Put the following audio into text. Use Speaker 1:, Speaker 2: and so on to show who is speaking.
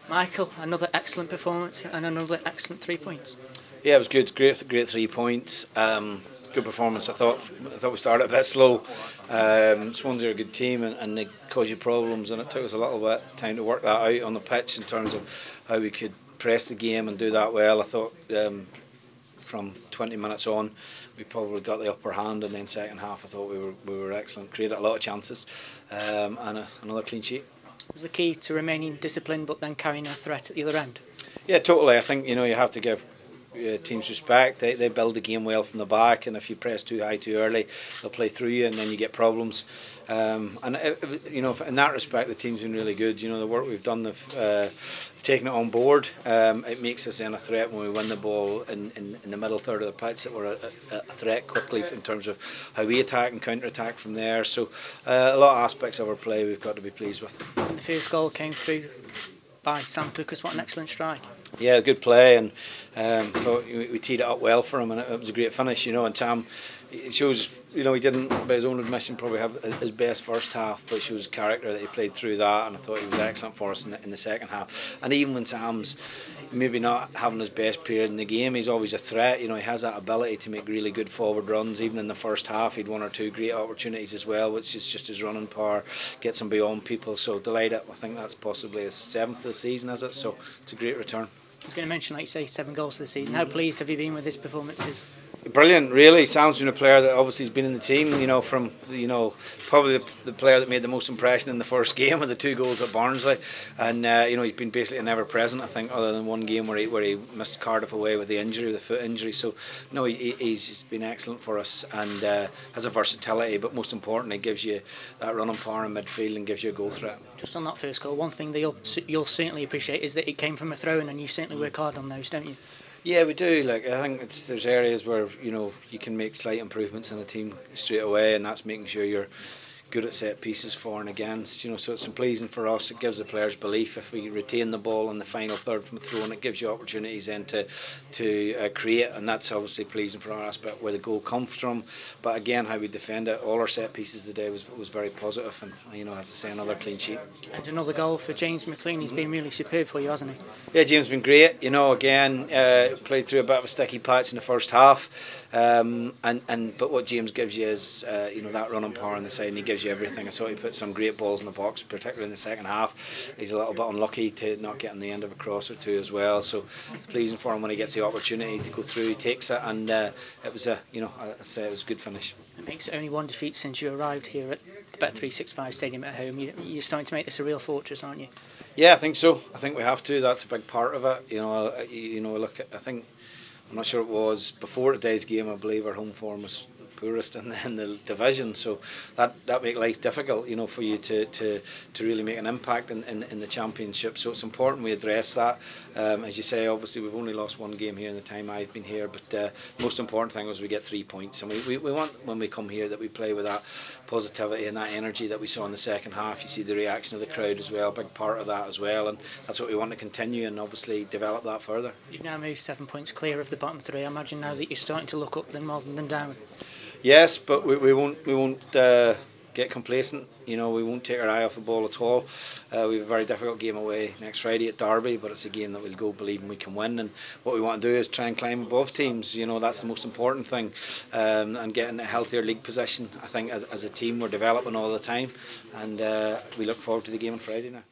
Speaker 1: Michael, another excellent performance and another excellent 3 points.
Speaker 2: Yeah, it was good. Great 3 points. Good performance. I thought we started a bit slow. Swansea are a good team and they cause you problems, and it took us a little bit of time to work that out on the pitch in terms of how we could press the game and do that well. I thought from 20 minutes on we probably got the upper hand, and then second half I thought we were excellent. Created a lot of chances and another clean sheet.
Speaker 1: Was the key to remaining disciplined but then carrying a threat at the other end?
Speaker 2: Yeah, totally. I think you have to give teams respect. They build the game well from the back, and if you press too high too early, they'll play through you, and then you get problems. And in that respect, the team's been really good. The work we've done, they've taken it on board. It makes us then a threat when we win the ball in the middle third of the pitch. That we're a threat quickly in terms of how we attack and counter attack from there. So a lot of aspects of our play we've got to be pleased with.
Speaker 1: The first goal came through by Sam Lucas. What an excellent strike!
Speaker 2: Yeah, good play, and thought we teed it up well for him, and it was a great finish. And Sam, it shows he didn't, by his own admission, probably have his best first half, but it shows character that he played through that, and I thought he was excellent for us in the second half. And even when Sam's maybe not having his best period in the game, he's always a threat. He has that ability to make really good forward runs. Even in the first half, he'd one or two great opportunities as well, which is just his running power, gets him beyond people. So delighted. I think that's possibly his 7th of the season, is it? So it's a great return.
Speaker 1: I was going to mention, like you say, 7 goals for the season. How pleased have you been with his performances?
Speaker 2: Brilliant, really. Sam's been a player that obviously has been in the team, from probably the player that made the most impression in the first game with the 2 goals at Barnsley, and he's been basically never present, I think, other than one game where he missed Cardiff away with the foot injury. So no, he's been excellent for us, and has a versatility, but most importantly gives you that running power in midfield and gives you a goal threat.
Speaker 1: Just on that first goal, one thing that you'll certainly appreciate is that it came from a throw-in, and you certainly work hard on those, don't you?
Speaker 2: Yeah, we do. I think there's areas where you can make slight improvements in a team straight away, and that's making sure you're good at set pieces for and against. So it's pleasing for us. It gives the players belief if we retain the ball in the final third from throw, and it gives you opportunities then to create, and that's obviously pleasing for our aspect where the goal comes from. But again, how we defend it, all our set pieces today was very positive, and as I say, another clean sheet.
Speaker 1: And another goal for James McLean. He's been really superb for you, hasn't he?
Speaker 2: Yeah, James has been great. Again, played through a bit of a sticky patch in the first half, but what James gives you is that running power on the side, and he gives you everything. I thought he put some great balls in the box, particularly in the second half. He's a little bit unlucky to not get on the end of a cross or two as well. So pleasing for him when he gets the opportunity to go through, he takes it, and it was it was a good finish.
Speaker 1: It makes it only 1 defeat since you arrived here at the Bet365 Stadium at home. You're starting to make this a real fortress, aren't you?
Speaker 2: Yeah, I think so. I think we have to. That's a big part of it. Look, I think, I'm not sure it was before today's game, I believe our home form was poorest in the division, so that make life difficult, for you to really make an impact in the championship. So it's important we address that. As you say, obviously we've only lost 1 game here in the time I've been here, but the most important thing was we get 3 points, and we want, when we come here, that we play with that positivity and that energy that we saw in the second half. You see the reaction of the crowd as well, a big part of that as well, and that's what we want to continue and obviously develop that further.
Speaker 1: You've now moved 7 points clear of the bottom 3. I imagine now that you're starting to look up then rather than down.
Speaker 2: Yes, but we won't get complacent. We won't take our eye off the ball at all. We have a very difficult game away next Friday at Derby, but it's a game that we'll go believing we can win. And what we want to do is try and climb above teams. That's the most important thing, and getting a healthier league position. I think as a team we're developing all the time, and we look forward to the game on Friday now.